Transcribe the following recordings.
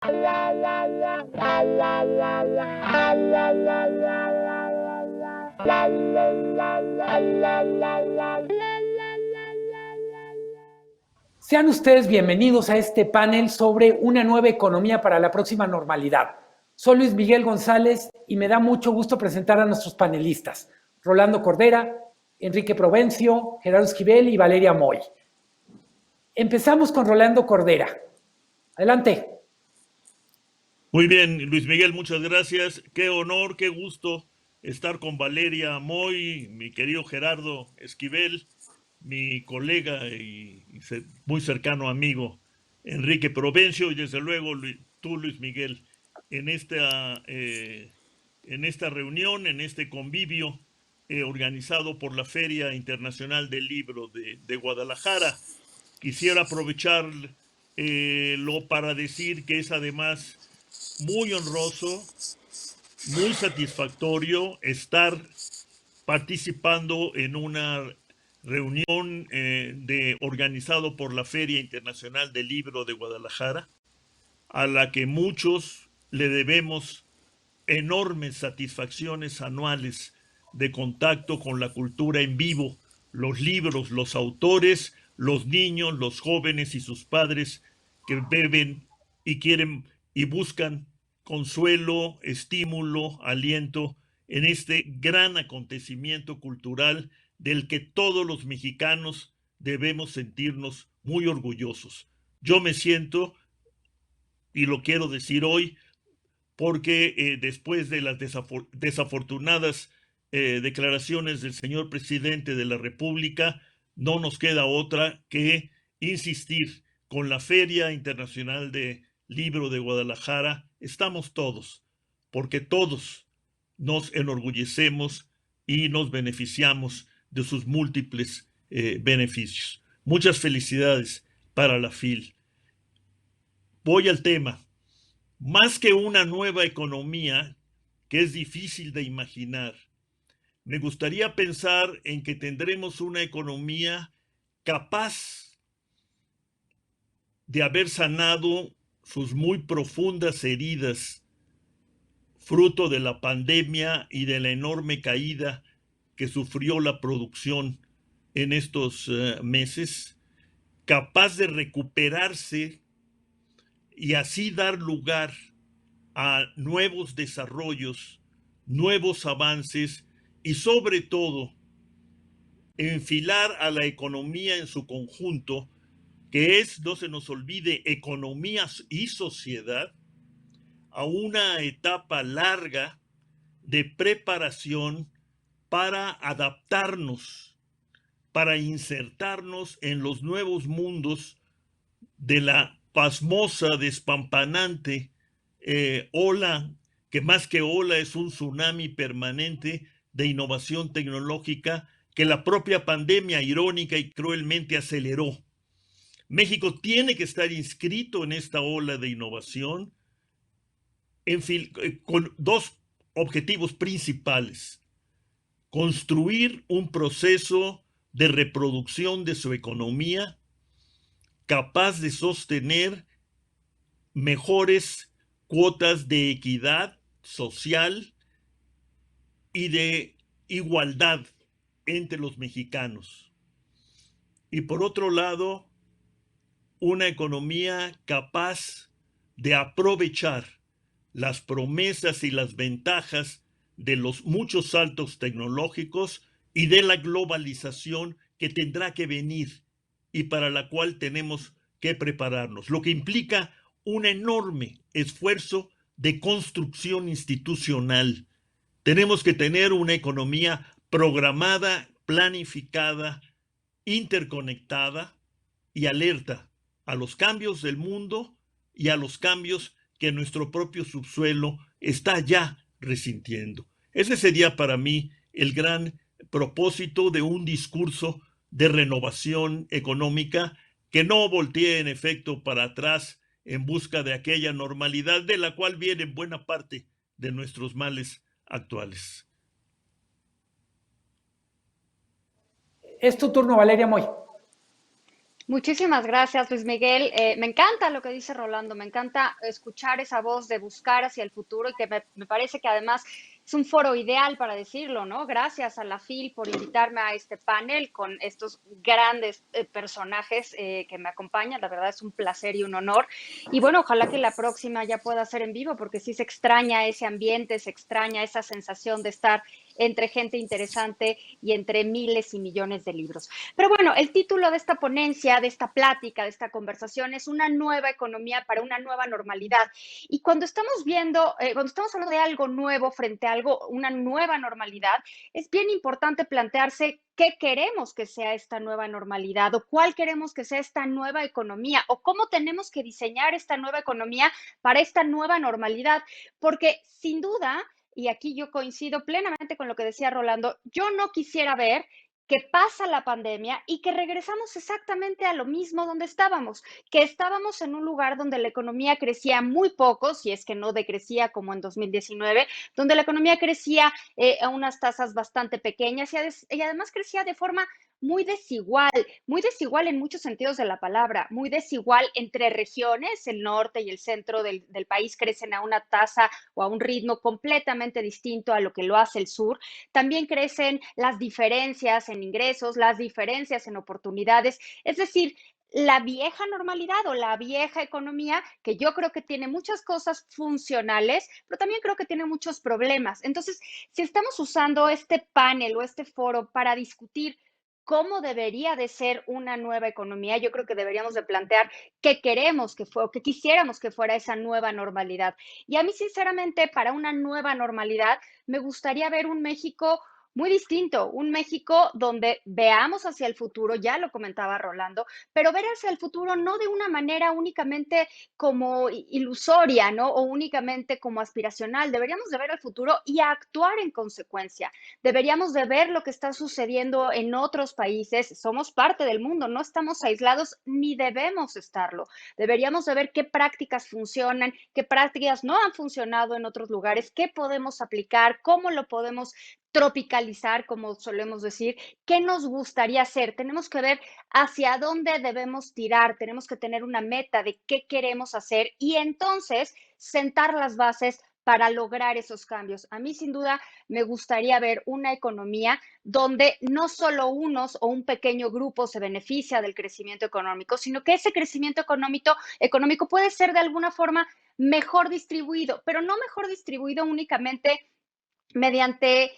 Sean ustedes bienvenidos a este panel sobre una nueva economía para la próxima normalidad. Soy Luis Miguel González y me da mucho gusto presentar a nuestros panelistas, Rolando Cordera, Enrique Provencio, Gerardo Esquivel y Valeria Moy. Empezamos con Rolando Cordera. Adelante. Muy bien, Luis Miguel, muchas gracias. Qué honor, qué gusto estar con Valeria Moy, mi querido Gerardo Esquivel, mi colega y muy cercano amigo Enrique Provencio y desde luego tú, Luis Miguel, en esta reunión, en este convivio organizado por la Feria Internacional del Libro de Guadalajara. Quisiera aprovecharlo para decir que es además muy honroso, muy satisfactorio estar participando en una reunión organizado por la Feria Internacional del Libro de Guadalajara, a la que muchos le debemos enormes satisfacciones anuales de contacto con la cultura en vivo, los libros, los autores, los niños, los jóvenes y sus padres que beben y quieren y buscan consuelo, estímulo, aliento en este gran acontecimiento cultural del que todos los mexicanos debemos sentirnos muy orgullosos. Yo me siento, y lo quiero decir hoy, porque después de las desafortunadas declaraciones del señor presidente de la República, no nos queda otra que insistir con la Feria Internacional de Libro de Guadalajara. Estamos todos, porque todos nos enorgullecemos y nos beneficiamos de sus múltiples beneficios. Muchas felicidades para la FIL. Voy al tema. Más que una nueva economía, que es difícil de imaginar, me gustaría pensar en que tendremos una economía capaz de haber sanado sus muy profundas heridas, fruto de la pandemia y de la enorme caída que sufrió la producción en estos meses, capaz de recuperarse y así dar lugar a nuevos desarrollos, nuevos avances y sobre todo enfilar a la economía en su conjunto, que es, no se nos olvide, economía y sociedad, a una etapa larga de preparación para adaptarnos, para insertarnos en los nuevos mundos de la pasmosa, despampanante ola, que más que ola es un tsunami permanente de innovación tecnológica que la propia pandemia irónica y cruelmente aceleró. México tiene que estar inscrito en esta ola de innovación con dos objetivos principales: construir un proceso de reproducción de su economía capaz de sostener mejores cuotas de equidad social y de igualdad entre los mexicanos. Y por otro lado, una economía capaz de aprovechar las promesas y las ventajas de los muchos saltos tecnológicos y de la globalización que tendrá que venir y para la cual tenemos que prepararnos, lo que implica un enorme esfuerzo de construcción institucional. Tenemos que tener una economía programada, planificada, interconectada y alerta a los cambios del mundo y a los cambios que nuestro propio subsuelo está ya resintiendo. Ese sería para mí el gran propósito de un discurso de renovación económica que no voltee en efecto para atrás en busca de aquella normalidad de la cual vienen buena parte de nuestros males actuales. Es tu turno, Valeria Moy. Muchísimas gracias, Luis Miguel. Me encanta lo que dice Rolando, me encanta escuchar esa voz de buscar hacia el futuro y que me parece que además es un foro ideal para decirlo, ¿no? Gracias a la FIL por invitarme a este panel con estos grandes personajes que me acompañan. La verdad es un placer y un honor. Y bueno, ojalá que la próxima ya pueda ser en vivo porque sí se extraña ese ambiente, se extraña esa sensación de estar entre gente interesante y entre miles y millones de libros. Pero bueno, el título de esta ponencia, de esta plática, de esta conversación es una nueva economía para una nueva normalidad. Y cuando estamos viendo, cuando estamos hablando de algo nuevo frente a algo, una nueva normalidad, es bien importante plantearse qué queremos que sea esta nueva normalidad o cuál queremos que sea esta nueva economía o cómo tenemos que diseñar esta nueva economía para esta nueva normalidad. Porque sin duda, y aquí yo coincido plenamente con lo que decía Rolando, yo no quisiera ver que pasa la pandemia y que regresamos exactamente a lo mismo donde estábamos, que estábamos en un lugar donde la economía crecía muy poco, si es que no decrecía como en 2019, donde la economía crecía a unas tasas bastante pequeñas y además crecía de forma muy desigual en muchos sentidos de la palabra, muy desigual entre regiones, el norte y el centro del país crecen a una tasa o a un ritmo completamente distinto a lo que lo hace el sur. También crecen las diferencias en ingresos, las diferencias en oportunidades, es decir, la vieja normalidad o la vieja economía, que yo creo que tiene muchas cosas funcionales, pero también creo que tiene muchos problemas. Entonces, si estamos usando este panel o este foro para discutir cómo debería de ser una nueva economía, yo creo que deberíamos de plantear qué queremos que fuera o qué quisiéramos que fuera esa nueva normalidad. Y a mí, sinceramente, para una nueva normalidad, me gustaría ver un México muy distinto, un México donde veamos hacia el futuro, ya lo comentaba Rolando, pero ver hacia el futuro no de una manera únicamente como ilusoria, ¿no? O únicamente como aspiracional. Deberíamos de ver el futuro y actuar en consecuencia. Deberíamos de ver lo que está sucediendo en otros países. Somos parte del mundo, no estamos aislados ni debemos estarlo. Deberíamos de ver qué prácticas funcionan, qué prácticas no han funcionado en otros lugares, qué podemos aplicar, cómo lo podemos tropicalizar, como solemos decir, qué nos gustaría hacer. Tenemos que ver hacia dónde debemos tirar, tenemos que tener una meta de qué queremos hacer y entonces sentar las bases para lograr esos cambios. A mí, sin duda, me gustaría ver una economía donde no solo unos o un pequeño grupo se beneficia del crecimiento económico, sino que ese crecimiento económico puede ser de alguna forma mejor distribuido, pero no mejor distribuido únicamente mediante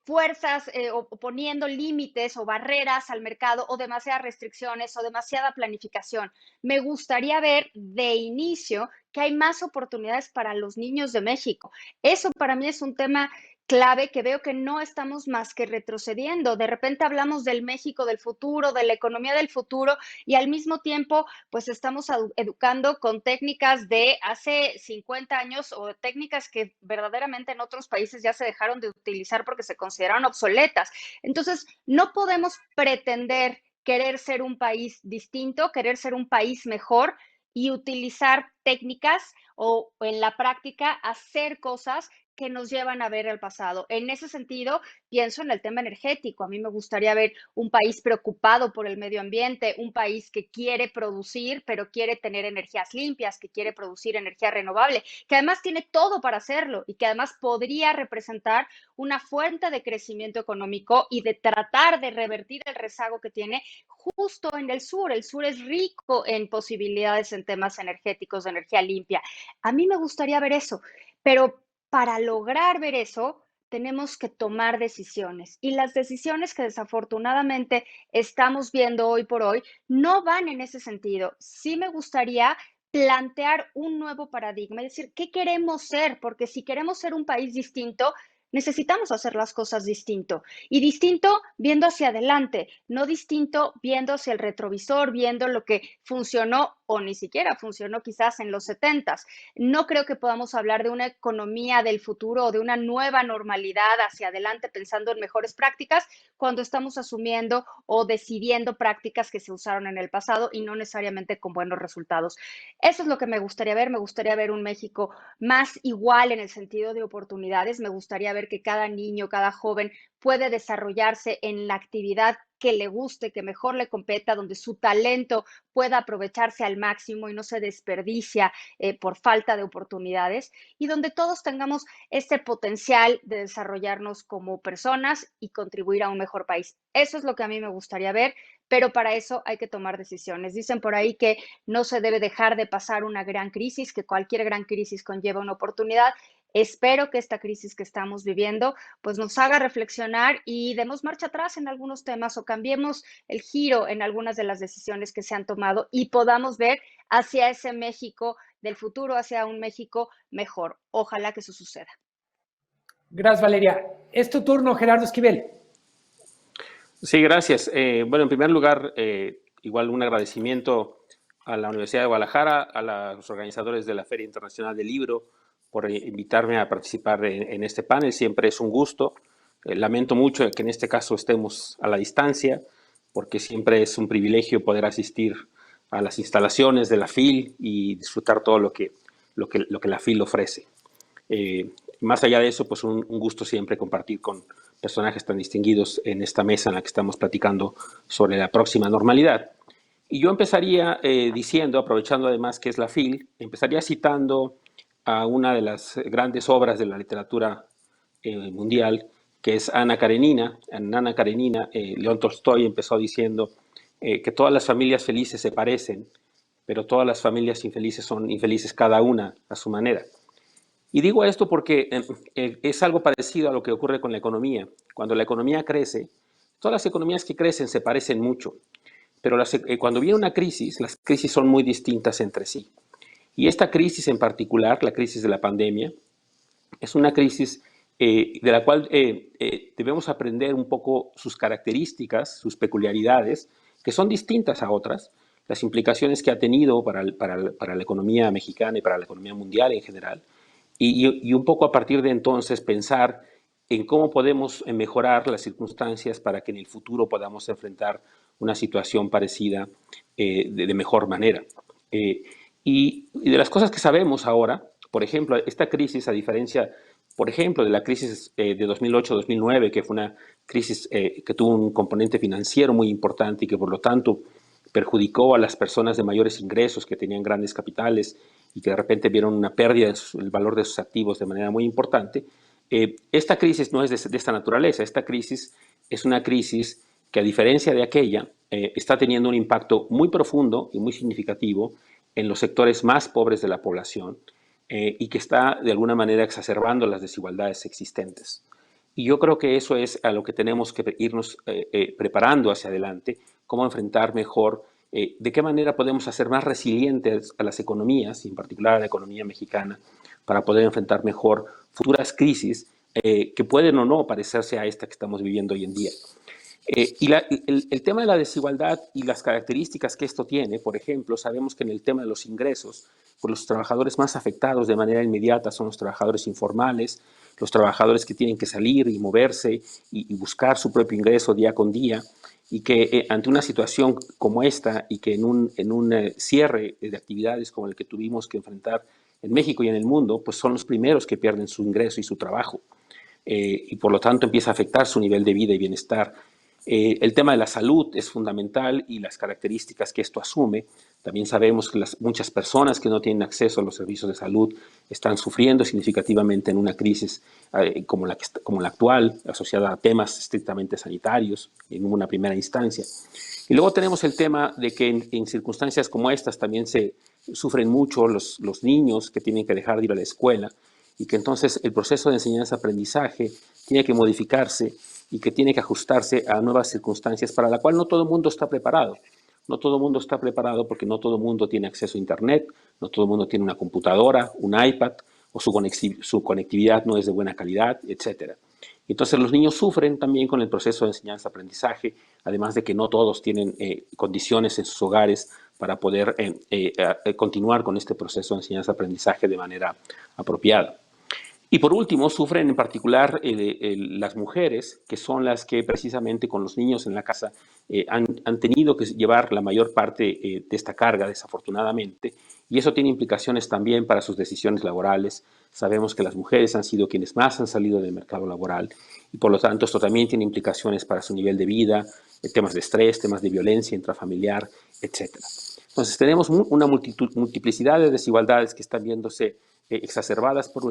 fuerzas o poniendo límites o barreras al mercado o demasiadas restricciones o demasiada planificación. Me gustaría ver de inicio que hay más oportunidades para los niños de México. Eso para mí es un tema clave que veo que no estamos más que retrocediendo. De repente hablamos del México del futuro, de la economía del futuro y al mismo tiempo pues estamos educando con técnicas de hace 50 años o técnicas que verdaderamente en otros países ya se dejaron de utilizar porque se consideraron obsoletas. Entonces, no podemos pretender querer ser un país distinto, querer ser un país mejor y utilizar técnicas o en la práctica hacer cosas que nos llevan a ver el pasado. En ese sentido, pienso en el tema energético. A mí me gustaría ver un país preocupado por el medio ambiente, un país que quiere producir, pero quiere tener energías limpias, que quiere producir energía renovable, que además tiene todo para hacerlo y que además podría representar una fuente de crecimiento económico y de tratar de revertir el rezago que tiene justo en el sur. El sur es rico en posibilidades en temas energéticos, de energía limpia. A mí me gustaría ver eso, pero para lograr ver eso, tenemos que tomar decisiones y las decisiones que desafortunadamente estamos viendo hoy por hoy no van en ese sentido. Sí me gustaría plantear un nuevo paradigma, es decir, ¿qué queremos ser? Porque si queremos ser un país distinto, necesitamos hacer las cosas distinto y distinto viendo hacia adelante, no distinto viendo hacia el retrovisor, viendo lo que funcionó o ni siquiera funcionó quizás en los 70s. No creo que podamos hablar de una economía del futuro o de una nueva normalidad hacia adelante pensando en mejores prácticas cuando estamos asumiendo o decidiendo prácticas que se usaron en el pasado y no necesariamente con buenos resultados. Eso es lo que me gustaría ver. Me gustaría ver un México más igual en el sentido de oportunidades. Me gustaría ver que cada niño, cada joven puede desarrollarse en la actividad que le guste, que mejor le competa, donde su talento pueda aprovecharse al máximo y no se desperdicia por falta de oportunidades, y donde todos tengamos este potencial de desarrollarnos como personas y contribuir a un mejor país. Eso es lo que a mí me gustaría ver, pero para eso hay que tomar decisiones. Dicen por ahí que no se debe dejar de pasar una gran crisis, que cualquier gran crisis conlleva una oportunidad. Espero que esta crisis que estamos viviendo pues nos haga reflexionar y demos marcha atrás en algunos temas o cambiemos el giro en algunas de las decisiones que se han tomado y podamos ver hacia ese México del futuro, hacia un México mejor. Ojalá que eso suceda. Gracias, Valeria. Es tu turno, Gerardo Esquivel. Sí, gracias. Bueno, en primer lugar, igual un agradecimiento a la Universidad de Guadalajara, a los organizadores de la Feria Internacional del Libro, por invitarme a participar en este panel. Siempre es un gusto. Lamento mucho que en este caso estemos a la distancia, porque siempre es un privilegio poder asistir a las instalaciones de la FIL y disfrutar todo lo que la FIL ofrece. Más allá de eso, pues un gusto siempre compartir con personajes tan distinguidos en esta mesa en la que estamos platicando sobre la próxima normalidad. Y yo empezaría diciendo, aprovechando además que es la FIL, empezaría citando a una de las grandes obras de la literatura mundial, que es Ana Karenina. En Ana Karenina, León Tolstoy empezó diciendo que todas las familias felices se parecen, pero todas las familias infelices son infelices cada una a su manera. Y digo esto porque es algo parecido a lo que ocurre con la economía. Cuando la economía crece, todas las economías que crecen se parecen mucho, pero cuando viene una crisis, las crisis son muy distintas entre sí. Y esta crisis en particular, la crisis de la pandemia, es una crisis de la cual debemos aprender un poco sus características, sus peculiaridades, que son distintas a otras, las implicaciones que ha tenido para la economía mexicana y para la economía mundial en general, y un poco a partir de entonces pensar en cómo podemos mejorar las circunstancias para que en el futuro podamos enfrentar una situación parecida de mejor manera. Y de las cosas que sabemos ahora, por ejemplo, esta crisis, a diferencia, por ejemplo, de la crisis de 2008-2009, que fue una crisis que tuvo un componente financiero muy importante y que por lo tanto perjudicó a las personas de mayores ingresos que tenían grandes capitales y que de repente vieron una pérdida del valor de sus activos de manera muy importante. Esta crisis no es de esta naturaleza. Esta crisis es una crisis que, a diferencia de aquella, está teniendo un impacto muy profundo y muy significativo en los sectores más pobres de la población y que está de alguna manera exacerbando las desigualdades existentes. Y yo creo que eso es a lo que tenemos que irnos preparando hacia adelante, cómo enfrentar mejor, de qué manera podemos hacer más resilientes a las economías, y en particular a la economía mexicana, para poder enfrentar mejor futuras crisis que pueden o no parecerse a esta que estamos viviendo hoy en día. Y el tema de la desigualdad y las características que esto tiene, por ejemplo, sabemos que en el tema de los ingresos, pues los trabajadores más afectados de manera inmediata son los trabajadores informales, los trabajadores que tienen que salir y moverse y buscar su propio ingreso día con día, y que ante una situación como esta y que en un cierre de actividades como el que tuvimos que enfrentar en México y en el mundo, pues son los primeros que pierden su ingreso y su trabajo. Y por lo tanto empieza a afectar su nivel de vida y bienestar. El tema de la salud es fundamental y las características que esto asume. También sabemos que muchas personas que no tienen acceso a los servicios de salud están sufriendo significativamente en una crisis como la actual, asociada a temas estrictamente sanitarios en una primera instancia. Y luego tenemos el tema de que en circunstancias como estas también se sufren mucho los niños que tienen que dejar de ir a la escuela y que entonces el proceso de enseñanza-aprendizaje tiene que modificarse y que tiene que ajustarse a nuevas circunstancias para la cual no todo el mundo está preparado. No todo el mundo está preparado porque no todo el mundo tiene acceso a Internet, no todo el mundo tiene una computadora, un iPad, o su conectividad no es de buena calidad, etc. Entonces los niños sufren también con el proceso de enseñanza-aprendizaje, además de que no todos tienen condiciones en sus hogares para poder continuar con este proceso de enseñanza-aprendizaje de manera apropiada. Y por último, sufren en particular las mujeres, que son las que precisamente con los niños en la casa han tenido que llevar la mayor parte de esta carga, desafortunadamente, y eso tiene implicaciones también para sus decisiones laborales. Sabemos que las mujeres han sido quienes más han salido del mercado laboral y por lo tanto esto también tiene implicaciones para su nivel de vida, temas de estrés, temas de violencia intrafamiliar, etc. Entonces tenemos una multiplicidad de desigualdades que están viéndose exacerbadas por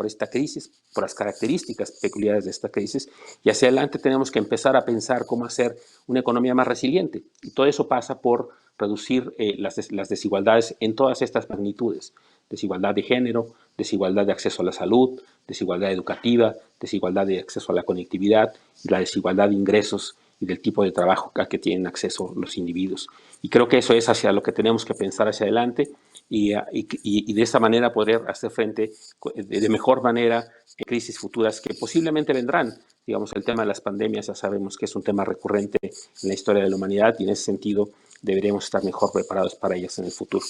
esta crisis, por las características peculiares de esta crisis, y hacia adelante tenemos que empezar a pensar cómo hacer una economía más resiliente. Y todo eso pasa por reducir las desigualdades en todas estas magnitudes. Desigualdad de género, desigualdad de acceso a la salud, desigualdad educativa, desigualdad de acceso a la conectividad y la desigualdad de ingresos y del tipo de trabajo al que tienen acceso los individuos. Y creo que eso es hacia lo que tenemos que pensar hacia adelante y de esa manera poder hacer frente de mejor manera a crisis futuras que posiblemente vendrán. Digamos, el tema de las pandemias ya sabemos que es un tema recurrente en la historia de la humanidad y en ese sentido deberíamos estar mejor preparados para ellas en el futuro.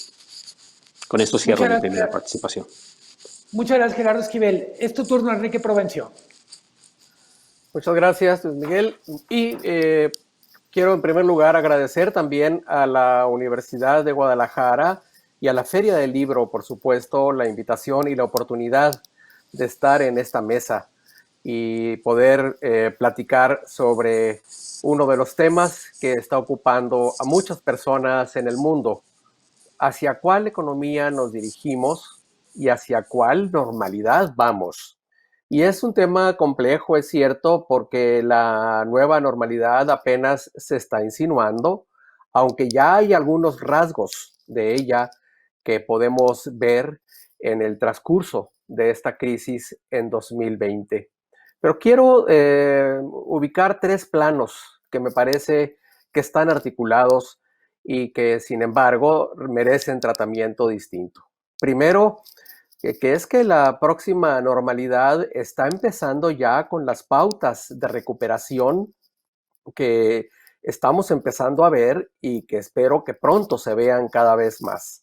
Con esto cierro mi primera participación. Muchas gracias, Gerardo Esquivel. Es tu turno, Enrique Provencio. Muchas gracias, Luis Miguel. Y quiero en primer lugar agradecer también a la Universidad de Guadalajara y a la Feria del Libro, por supuesto, la invitación y la oportunidad de estar en esta mesa y poder platicar sobre uno de los temas que está ocupando a muchas personas en el mundo. ¿Hacia cuál economía nos dirigimos y hacia cuál normalidad vamos? Y es un tema complejo, es cierto, porque la nueva normalidad apenas se está insinuando, aunque ya hay algunos rasgos de ella que podemos ver en el transcurso de esta crisis en 2020. Pero quiero ubicar tres planos que me parece que están articulados y que, sin embargo, merecen tratamiento distinto. Primero, que es que la próxima normalidad está empezando ya con las pautas de recuperación que estamos empezando a ver y que espero que pronto se vean cada vez más.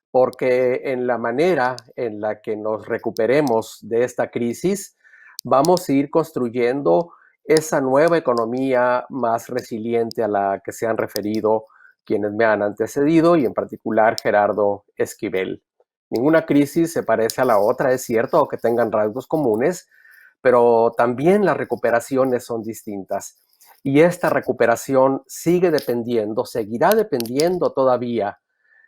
Porque en la manera en la que nos recuperemos de esta crisis, vamos a ir construyendo esa nueva economía más resiliente a la que se han referido quienes me han antecedido y en particular Gerardo Esquivel. Ninguna crisis se parece a la otra, es cierto, aunque tengan rasgos comunes, pero también las recuperaciones son distintas. Y esta recuperación sigue dependiendo, seguirá dependiendo todavía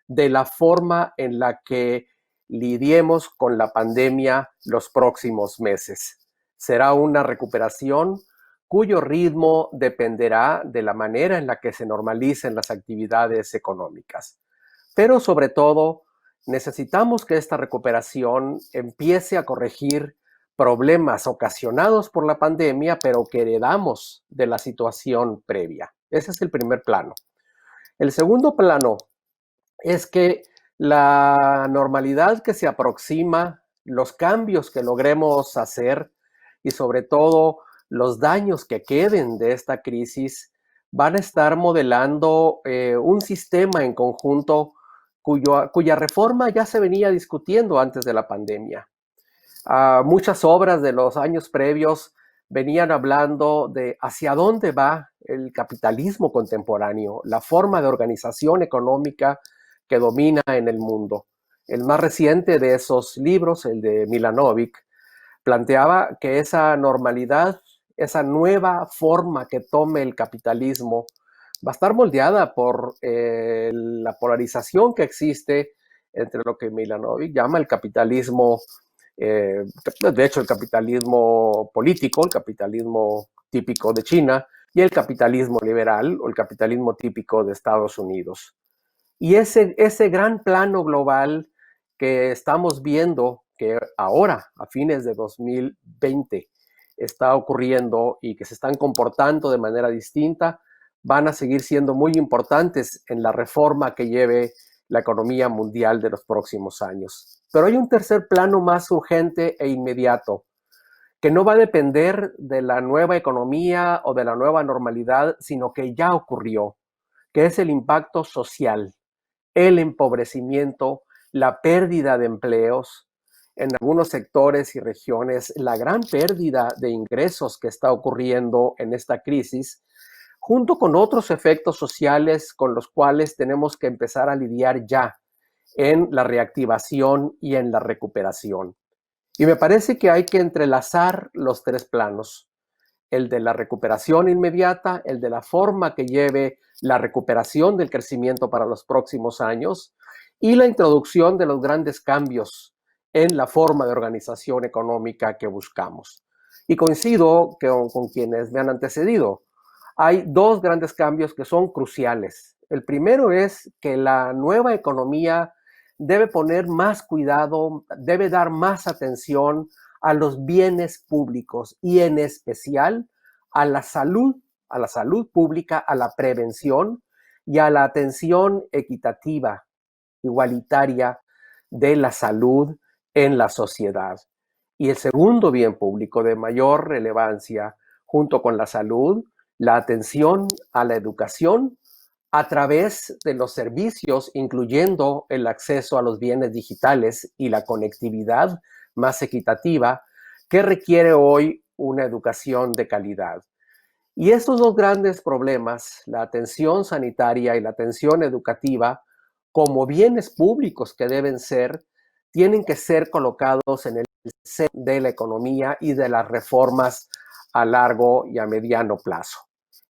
de la forma en la que lidiemos con la pandemia los próximos meses. Será una recuperación cuyo ritmo dependerá de la manera en la que se normalicen las actividades económicas. Pero sobre todo, necesitamos que esta recuperación empiece a corregir problemas ocasionados por la pandemia, pero que heredamos de la situación previa. Ese es el primer plano. El segundo plano es que la normalidad que se aproxima, los cambios que logremos hacer y sobre todo los daños que queden de esta crisis van a estar modelando un sistema en conjunto cuya reforma ya se venía discutiendo antes de la pandemia. Muchas obras de los años previos venían hablando de hacia dónde va el capitalismo contemporáneo, la forma de organización económica que domina en el mundo. El más reciente de esos libros, el de Milanovic, planteaba que esa normalidad, esa nueva forma que tome el capitalismo, va a estar moldeada por la polarización que existe entre lo que Milanovic llama el capitalismo, de hecho el capitalismo político, el capitalismo típico de China, y el capitalismo liberal o el capitalismo típico de Estados Unidos. Y ese gran plano global que estamos viendo, que ahora, a fines de 2020, está ocurriendo y que se están comportando de manera distinta, van a seguir siendo muy importantes en la reforma que lleve la economía mundial de los próximos años. Pero hay un tercer plano más urgente e inmediato, que no va a depender de la nueva economía o de la nueva normalidad, sino que ya ocurrió, que es el impacto social, el empobrecimiento, la pérdida de empleos en algunos sectores y regiones la gran pérdida de ingresos que está ocurriendo en esta crisis, junto con otros efectos sociales con los cuales tenemos que empezar a lidiar ya en la reactivación y en la recuperación. Y me parece que hay que entrelazar los tres planos: el de la recuperación inmediata, el de la forma que lleve la recuperación del crecimiento para los próximos años y la introducción de los grandes cambios en la forma de organización económica que buscamos. Y coincido con quienes me han antecedido. Hay dos grandes cambios que son cruciales. El primero es que la nueva economía debe poner más cuidado, debe dar más atención a los bienes públicos y en especial a la salud pública, a la prevención y a la atención equitativa, igualitaria de la salud en la sociedad. Y el segundo bien público de mayor relevancia, junto con la salud, la atención a la educación a través de los servicios, incluyendo el acceso a los bienes digitales y la conectividad más equitativa, que requiere hoy una educación de calidad. Y estos dos grandes problemas, la atención sanitaria y la atención educativa, como bienes públicos que deben ser, tienen que ser colocados en el centro de la economía y de las reformas a largo y a mediano plazo.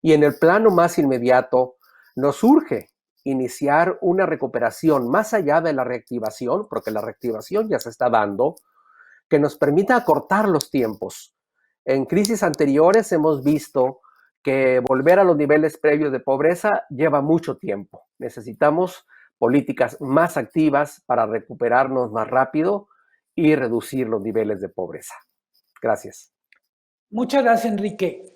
Y en el plano más inmediato, nos urge iniciar una recuperación más allá de la reactivación, porque la reactivación ya se está dando, que nos permita acortar los tiempos. En crisis anteriores hemos visto que volver a los niveles previos de pobreza lleva mucho tiempo. Necesitamos políticas más activas para recuperarnos más rápido y reducir los niveles de pobreza. Gracias. Muchas gracias, Enrique.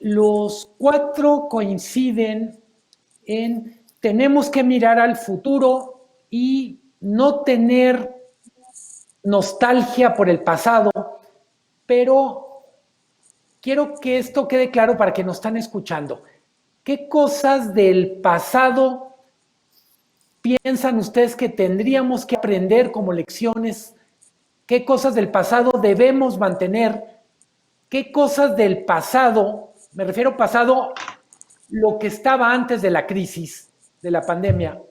Los cuatro coinciden en tenemos que mirar al futuro y no tener nostalgia por el pasado, pero quiero que esto quede claro para que nos están escuchando. ¿Qué cosas del pasado piensan ustedes que tendríamos que aprender como lecciones? ¿Qué cosas del pasado debemos mantener? ¿Qué cosas del pasado, me refiero pasado, lo que estaba antes de la crisis, de la pandemia,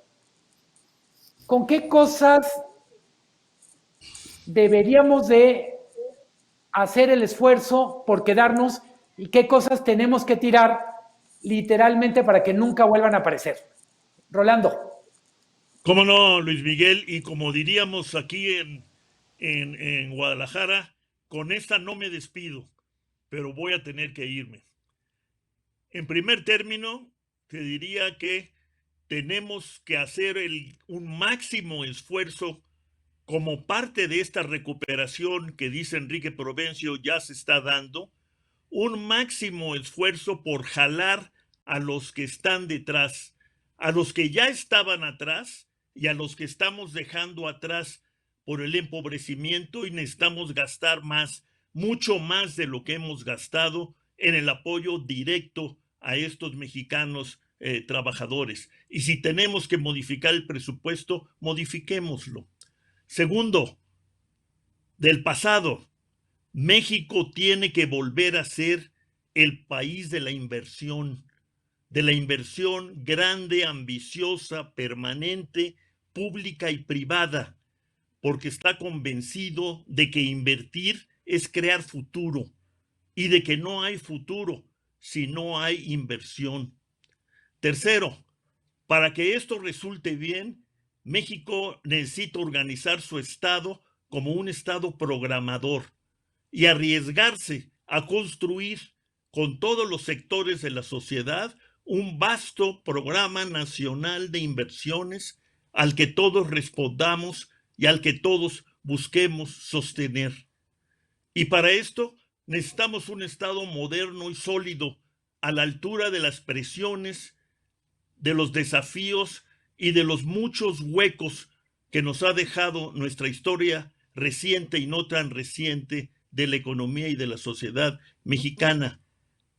con qué cosas deberíamos de hacer el esfuerzo por quedarnos y qué cosas tenemos que tirar literalmente para que nunca vuelvan a aparecer? Rolando. ¿Cómo no, Luis Miguel? Y como diríamos aquí en Guadalajara, con esta no me despido, pero voy a tener que irme. En primer término, te diría que tenemos que hacer un máximo esfuerzo como parte de esta recuperación que dice Enrique Provencio ya se está dando, un máximo esfuerzo por jalar a los que están detrás, a los que ya estaban atrás y a los que estamos dejando atrás por el empobrecimiento, y necesitamos gastar más, mucho más de lo que hemos gastado en el apoyo directo a estos mexicanos trabajadores. Y si tenemos que modificar el presupuesto, modifiquémoslo. Segundo, del pasado, México tiene que volver a ser el país de la inversión grande, ambiciosa, permanente, pública y privada, porque está convencido de que invertir es crear futuro y de que no hay futuro si no hay inversión. Tercero, para que esto resulte bien, México necesita organizar su Estado como un Estado programador y arriesgarse a construir con todos los sectores de la sociedad un vasto programa nacional de inversiones al que todos respondamos y al que todos busquemos sostener. Y para esto necesitamos un Estado moderno y sólido, a la altura de las presiones, de los desafíos y de los muchos huecos que nos ha dejado nuestra historia reciente y no tan reciente de la economía y de la sociedad mexicana.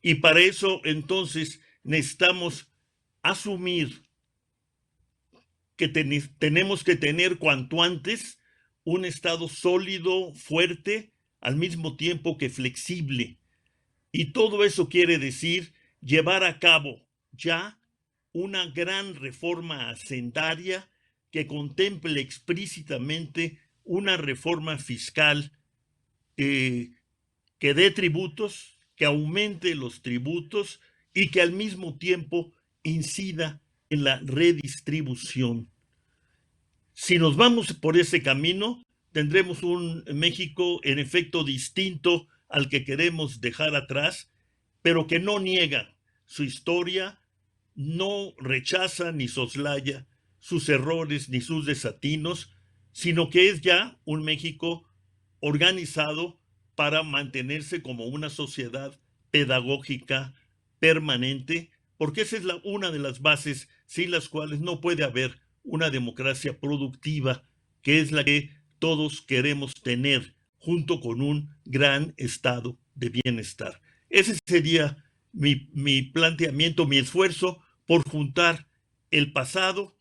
Y para eso entonces necesitamos asumir que tenemos que tener cuanto antes un Estado sólido, fuerte, al mismo tiempo que flexible. Y todo eso quiere decir llevar a cabo ya una gran reforma hacendaria que contemple explícitamente una reforma fiscal que dé tributos, que aumente los tributos y que al mismo tiempo incida en la redistribución. Si nos vamos por ese camino, tendremos un México en efecto distinto al que queremos dejar atrás, pero que no niega su historia, no rechaza ni soslaya sus errores ni sus desatinos, sino que es ya un México organizado para mantenerse como una sociedad pedagógica permanente, porque esa es una de las bases sin las cuales no puede haber una democracia productiva, que es la que todos queremos tener, junto con un gran estado de bienestar. Ese sería mi planteamiento, mi esfuerzo por juntar el pasado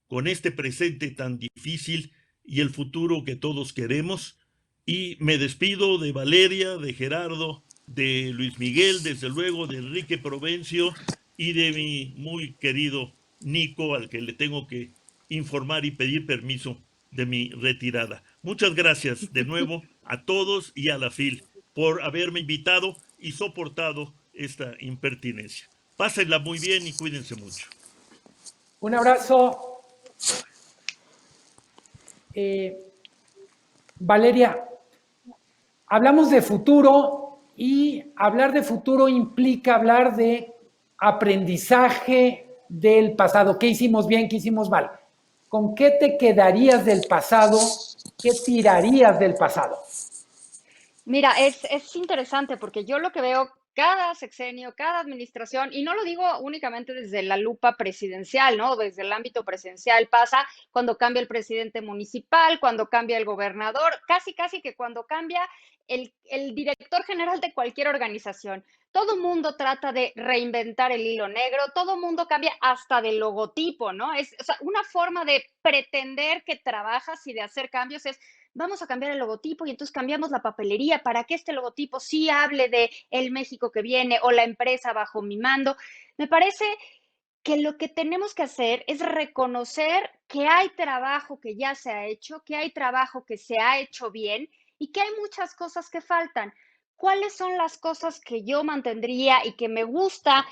con este presente tan difícil y el futuro que todos queremos. Y me despido de Valeria, de Gerardo, de Luis Miguel, desde luego de Enrique Provencio y de mi muy querido Nico, al que le tengo que informar y pedir permiso de mi retirada. Muchas gracias de nuevo a todos y a la FIL por haberme invitado y soportado esta impertinencia. Pásenla muy bien y cuídense mucho. Un abrazo. Valeria, hablamos de futuro y hablar de futuro implica hablar de aprendizaje del pasado. ¿Qué hicimos bien, qué hicimos mal? ¿Con qué te quedarías del pasado? ¿Qué tirarías del pasado? Mira, es interesante porque yo lo que veo cada sexenio, cada administración, y no lo digo únicamente desde la lupa presidencial, ¿no? Desde el ámbito presidencial pasa cuando cambia el presidente municipal, cuando cambia el gobernador, casi que cuando cambia el director general de cualquier organización. Todo mundo trata de reinventar el hilo negro, todo mundo cambia hasta de logotipo, ¿no? O sea, una forma de pretender que trabajas y de hacer cambios es vamos a cambiar el logotipo y entonces cambiamos la papelería para que este logotipo sí hable de el México que viene o la empresa bajo mi mando. Me parece que lo que tenemos que hacer es reconocer que hay trabajo que ya se ha hecho, que hay trabajo que se ha hecho bien y que hay muchas cosas que faltan. ¿Cuáles son las cosas que yo mantendría y que me gusta?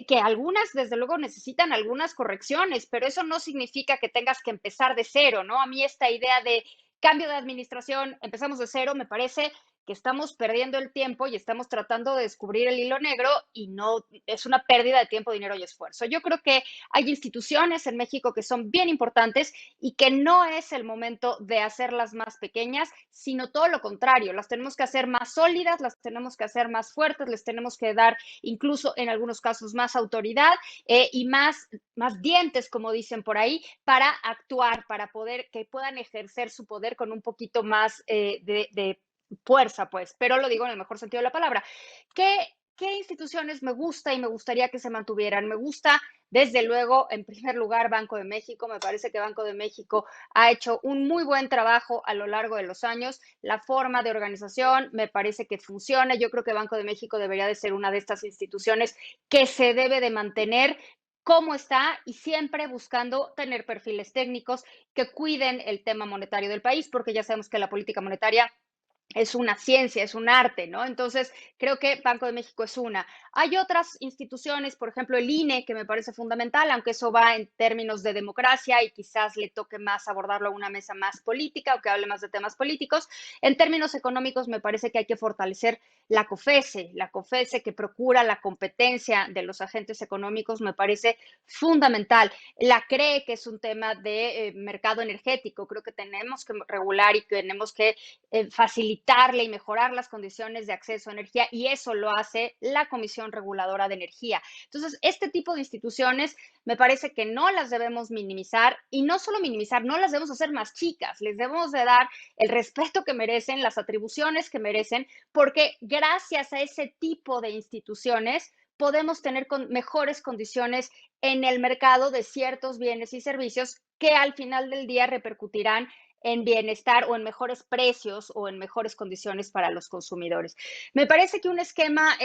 Que algunas, desde luego, necesitan algunas correcciones, pero eso no significa que tengas que empezar de cero, ¿no? A mí esta idea de cambio de administración, empezamos de cero, me parece que estamos perdiendo el tiempo y estamos tratando de descubrir el hilo negro y no es una pérdida de tiempo, dinero y esfuerzo. Yo creo que hay instituciones en México que son bien importantes y que no es el momento de hacerlas más pequeñas, sino todo lo contrario, las tenemos que hacer más sólidas, las tenemos que hacer más fuertes, les tenemos que dar incluso en algunos casos más autoridad y más dientes, como dicen por ahí, para actuar, para poder que puedan ejercer su poder con un poquito más de fuerza, pues, pero lo digo en el mejor sentido de la palabra. ¿Qué instituciones me gusta y me gustaría que se mantuvieran? Me gusta, desde luego, en primer lugar, Banco de México. Me parece que Banco de México ha hecho un muy buen trabajo a lo largo de los años. La forma de organización me parece que funciona. Yo creo que Banco de México debería de ser una de estas instituciones que se debe de mantener cómo está y siempre buscando tener perfiles técnicos que cuiden el tema monetario del país, porque ya sabemos que la política monetaria es una ciencia, es un arte, ¿no? Entonces, creo que Banco de México es una. Hay otras instituciones, por ejemplo, el INE, que me parece fundamental, aunque eso va en términos de democracia y quizás le toque más abordarlo a una mesa más política o que hable más de temas políticos. En términos económicos, me parece que hay que fortalecer la COFESE que procura la competencia de los agentes económicos, me parece fundamental. La CRE, que es un tema de mercado energético, creo que tenemos que regular y tenemos que facilitarle y mejorar las condiciones de acceso a energía y eso lo hace la Comisión Reguladora de Energía. Entonces, este tipo de instituciones me parece que no las debemos minimizar y no solo minimizar, no las debemos hacer más chicas, les debemos de dar el respeto que merecen, las atribuciones que merecen, porque gracias a ese tipo de instituciones podemos tener mejores condiciones en el mercado de ciertos bienes y servicios que al final del día repercutirán en bienestar o en mejores precios o en mejores condiciones para los consumidores. Me parece que un esquema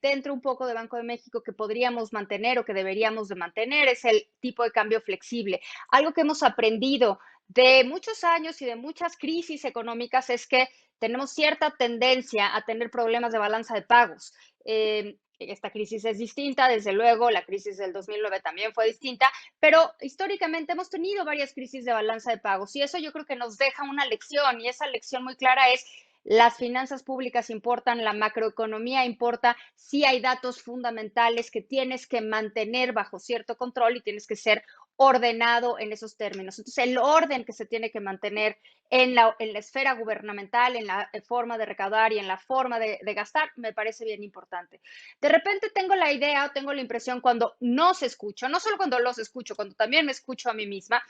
dentro un poco de Banco de México que podríamos mantener o que deberíamos de mantener es el tipo de cambio flexible. Algo que hemos aprendido de muchos años y de muchas crisis económicas es que tenemos cierta tendencia a tener problemas de balanza de pagos. Esta crisis es distinta, desde luego, la crisis del 2009 también fue distinta, pero históricamente hemos tenido varias crisis de balanza de pagos y eso yo creo que nos deja una lección y esa lección muy clara es las finanzas públicas importan, la macroeconomía importa, sí hay datos fundamentales que tienes que mantener bajo cierto control y tienes que ser ordenado en esos términos. Entonces, el orden que se tiene que mantener en la esfera gubernamental, en la forma de recaudar y en la forma de gastar, me parece bien importante. De repente tengo la idea o tengo la impresión cuando nos escucho, no solo cuando los escucho, cuando también me escucho a mí misma,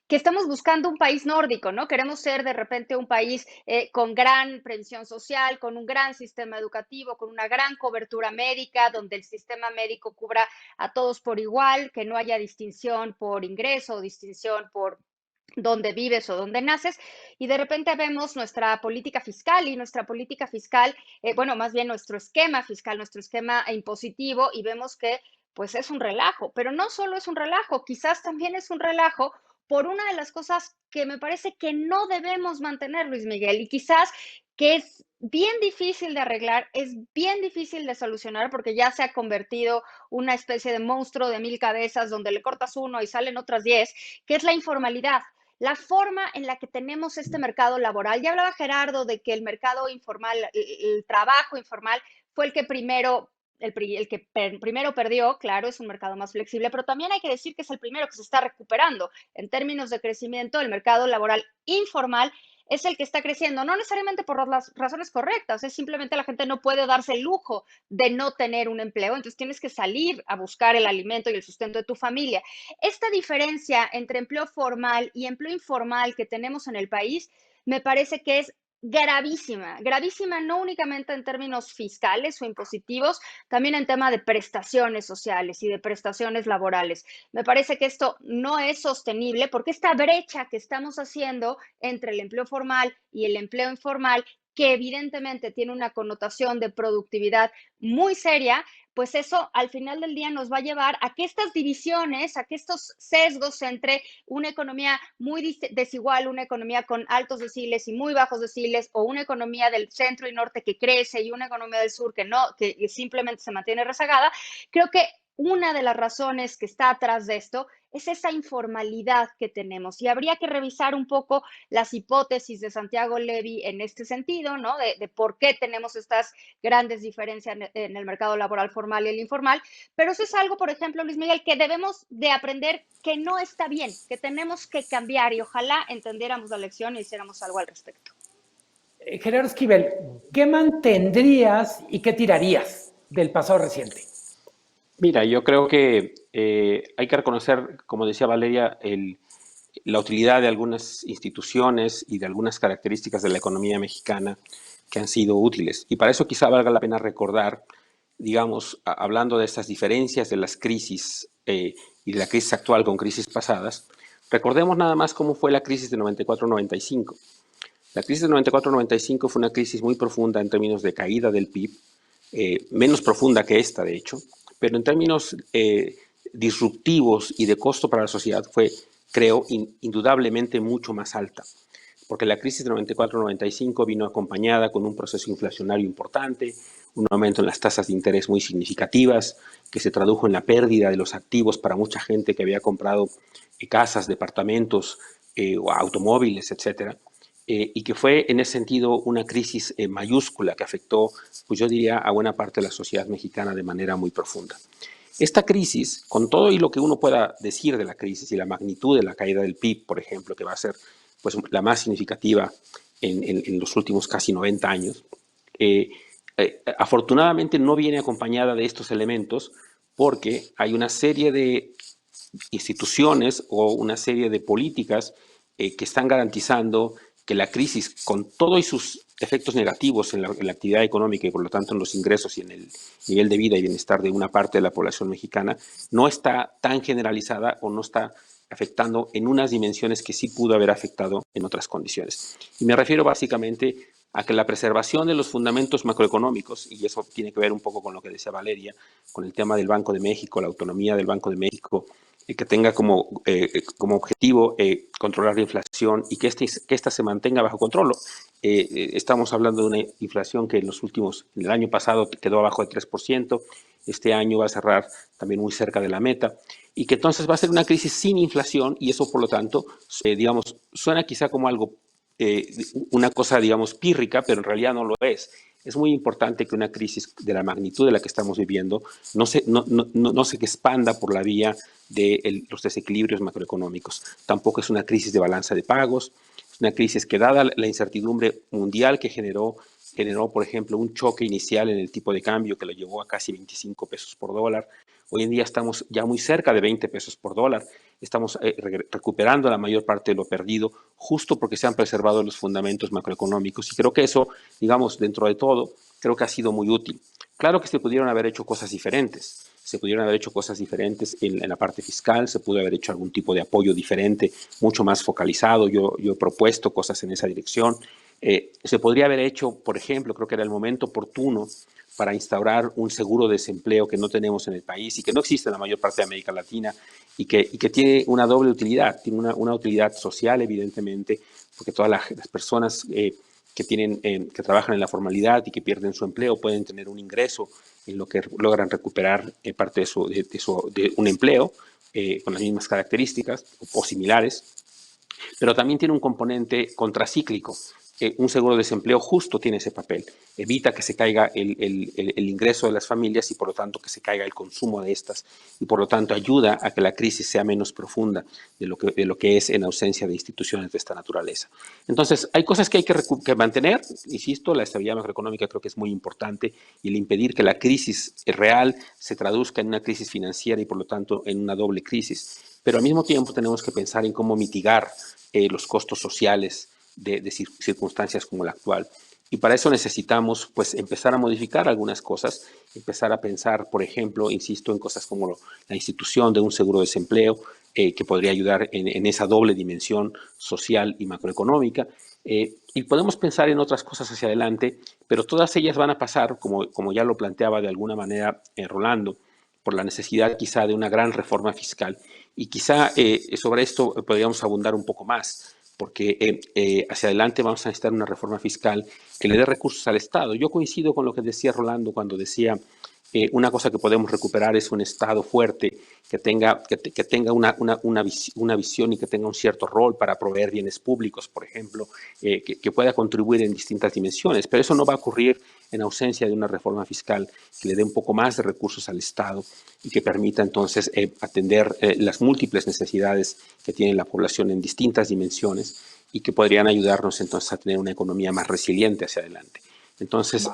que estamos buscando un país nórdico, ¿no? Queremos ser de repente un país con gran previsión social, con un gran sistema educativo, con una gran cobertura médica, donde el sistema médico cubra a todos por igual, que no haya distinción por ingreso o distinción por dónde vives o dónde naces, y de repente vemos nuestra política fiscal bueno, más bien nuestro esquema fiscal, nuestro esquema impositivo, y vemos que pues es un relajo, pero no solo es un relajo, quizás también es un relajo por una de las cosas que me parece que no debemos mantener, Luis Miguel, y quizás que es bien difícil de arreglar, es bien difícil de solucionar porque ya se ha convertido una especie de monstruo de 1000 cabezas donde le cortas uno y salen otras 10, que es la informalidad. La forma en la que tenemos este mercado laboral. Ya hablaba Gerardo de que el mercado informal, el trabajo informal, fue el que primero primero perdió, claro, es un mercado más flexible, pero también hay que decir que es el primero que se está recuperando. En términos de crecimiento, el mercado laboral informal es el que está creciendo, no necesariamente por las razones correctas, es simplemente la gente no puede darse el lujo de no tener un empleo, entonces tienes que salir a buscar el alimento y el sustento de tu familia. Esta diferencia entre empleo formal y empleo informal que tenemos en el país me parece que es gravísima, gravísima no únicamente en términos fiscales o impositivos, también en tema de prestaciones sociales y de prestaciones laborales. Me parece que esto no es sostenible porque esta brecha que estamos haciendo entre el empleo formal y el empleo informal, que evidentemente tiene una connotación de productividad muy seria, pues eso al final del día nos va a llevar a que estas divisiones, a que estos sesgos entre una economía muy desigual, una economía con altos deciles y muy bajos deciles, o una economía del centro y norte que crece y una economía del sur que no, que simplemente se mantiene rezagada, creo que una de las razones que está atrás de esto es esa informalidad que tenemos y habría que revisar un poco las hipótesis de Santiago Levy en este sentido, ¿no? De por qué tenemos estas grandes diferencias en el mercado laboral formal y el informal, pero eso es algo, por ejemplo, Luis Miguel, que debemos de aprender que no está bien, que tenemos que cambiar y ojalá entendiéramos la lección y hiciéramos algo al respecto. Gerardo Esquivel, ¿qué mantendrías y qué tirarías del pasado reciente? Mira, yo creo que hay que reconocer, como decía Valeria, la utilidad de algunas instituciones y de algunas características de la economía mexicana que han sido útiles. Y para eso quizá valga la pena recordar, digamos, hablando de estas diferencias de las crisis y de la crisis actual con crisis pasadas, recordemos nada más cómo fue la crisis de 94-95. La crisis de 94-95 fue una crisis muy profunda en términos de caída del PIB, menos profunda que esta, de hecho, pero en términos disruptivos y de costo para la sociedad fue, creo, indudablemente mucho más alta, porque la crisis de 94-95 vino acompañada con un proceso inflacionario importante, un aumento en las tasas de interés muy significativas, que se tradujo en la pérdida de los activos para mucha gente que había comprado casas, departamentos o automóviles, etcétera. Y que fue en ese sentido una crisis mayúscula que afectó, pues yo diría, a buena parte de la sociedad mexicana de manera muy profunda. Esta crisis, con todo y lo que uno pueda decir de la crisis y la magnitud de la caída del PIB, por ejemplo, que va a ser pues, la más significativa en los últimos casi 90 años, afortunadamente no viene acompañada de estos elementos porque hay una serie de instituciones o una serie de políticas que están garantizando que la crisis, con todos sus efectos negativos en la actividad económica y por lo tanto en los ingresos y en el nivel de vida y bienestar de una parte de la población mexicana, no está tan generalizada o no está afectando en unas dimensiones que sí pudo haber afectado en otras condiciones. Y me refiero básicamente a que la preservación de los fundamentos macroeconómicos, y eso tiene que ver un poco con lo que decía Valeria, con el tema del Banco de México, la autonomía del Banco de México, que tenga como objetivo controlar la inflación y que esta se mantenga bajo control. Estamos hablando de una inflación que en el año pasado quedó abajo de 3%, este año va a cerrar también muy cerca de la meta, y que entonces va a ser una crisis sin inflación, y eso por lo tanto, digamos, suena quizá como algo, una cosa, digamos, pírrica, pero en realidad no lo es. Es muy importante que una crisis de la magnitud de la que estamos viviendo no se expanda por la vía de los desequilibrios macroeconómicos. Tampoco es una crisis de balanza de pagos, es una crisis que, dada la incertidumbre mundial que generó, por ejemplo, un choque inicial en el tipo de cambio que lo llevó a casi 25 pesos por dólar. Hoy en día estamos ya muy cerca de 20 pesos por dólar. Estamos recuperando la mayor parte de lo perdido justo porque se han preservado los fundamentos macroeconómicos. Y creo que eso, digamos, dentro de todo, creo que ha sido muy útil. Claro que se pudieron haber hecho cosas diferentes. Se pudieron haber hecho cosas diferentes en la parte fiscal, se pudo haber hecho algún tipo de apoyo diferente, mucho más focalizado. Yo he propuesto cosas en esa dirección. Se podría haber hecho, por ejemplo, creo que era el momento oportuno para instaurar un seguro de desempleo que no tenemos en el país y que no existe en la mayor parte de América Latina y que tiene una doble utilidad. Tiene una utilidad social, evidentemente, porque todas las personas que trabajan en la formalidad y que pierden su empleo pueden tener un ingreso en lo que logran recuperar parte de un empleo con las mismas características o similares, pero también tiene un componente contracíclico. Un seguro de desempleo justo tiene ese papel. Evita que se caiga el ingreso de las familias y por lo tanto que se caiga el consumo de estas y por lo tanto ayuda a que la crisis sea menos profunda de lo que es en ausencia de instituciones de esta naturaleza. Entonces, hay cosas que hay que mantener. Insisto, la estabilidad macroeconómica creo que es muy importante y el impedir que la crisis real se traduzca en una crisis financiera y por lo tanto en una doble crisis. Pero al mismo tiempo tenemos que pensar en cómo mitigar los costos sociales de circunstancias como la actual. Y para eso necesitamos pues empezar a modificar algunas cosas, empezar a pensar, por ejemplo, insisto, en cosas como la institución de un seguro de desempleo que podría ayudar en esa doble dimensión social y macroeconómica. Y podemos pensar en otras cosas hacia adelante, pero todas ellas van a pasar, como ya lo planteaba de alguna manera Rolando, por la necesidad quizá de una gran reforma fiscal. Y quizá sobre esto podríamos abundar un poco más, porque hacia adelante vamos a necesitar una reforma fiscal que le dé recursos al Estado. Yo coincido con lo que decía Rolando cuando decía una cosa que podemos recuperar es un Estado fuerte que tenga una visión y que tenga un cierto rol para proveer bienes públicos, por ejemplo, que pueda contribuir en distintas dimensiones. Pero eso no va a ocurrir en ausencia de una reforma fiscal que le dé un poco más de recursos al Estado y que permita entonces atender las múltiples necesidades que tiene la población en distintas dimensiones y que podrían ayudarnos entonces a tener una economía más resiliente hacia adelante. Entonces,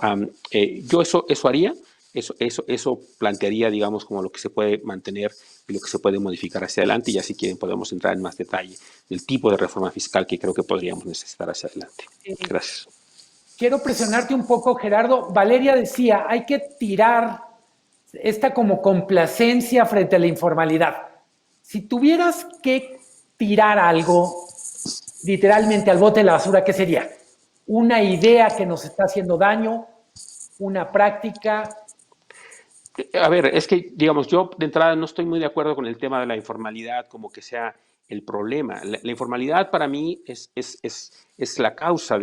yo eso haría. Eso plantearía, digamos, como lo que se puede mantener y lo que se puede modificar hacia adelante. Y ya si quieren podemos entrar en más detalle del tipo de reforma fiscal que creo que podríamos necesitar hacia adelante. Gracias. Quiero presionarte un poco, Gerardo. Valeria decía, hay que tirar esta como complacencia frente a la informalidad. Si tuvieras que tirar algo literalmente al bote de la basura, ¿qué sería? ¿Una idea que nos está haciendo daño? ¿Una práctica? A ver, es que, digamos, yo de entrada no estoy muy de acuerdo con el tema de la informalidad como que sea el problema. La informalidad para mí es la causa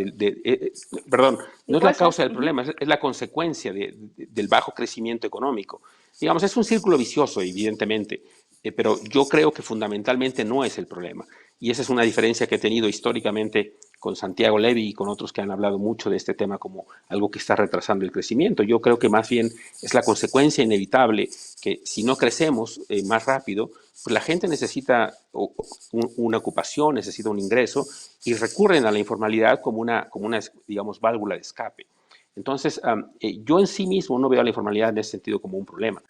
perdón, no es la causa del problema, es la consecuencia del bajo crecimiento económico. Digamos, es un círculo vicioso, evidentemente, pero yo creo que fundamentalmente no es el problema. Y esa es una diferencia que he tenido históricamente con Santiago Levy y con otros que han hablado mucho de este tema como algo que está retrasando el crecimiento. Yo creo que más bien es la consecuencia inevitable que si no crecemos más rápido, pues la gente necesita una ocupación, necesita un ingreso y recurren a la informalidad como una digamos, válvula de escape. Entonces, yo en sí mismo no veo a la informalidad en ese sentido como un problema.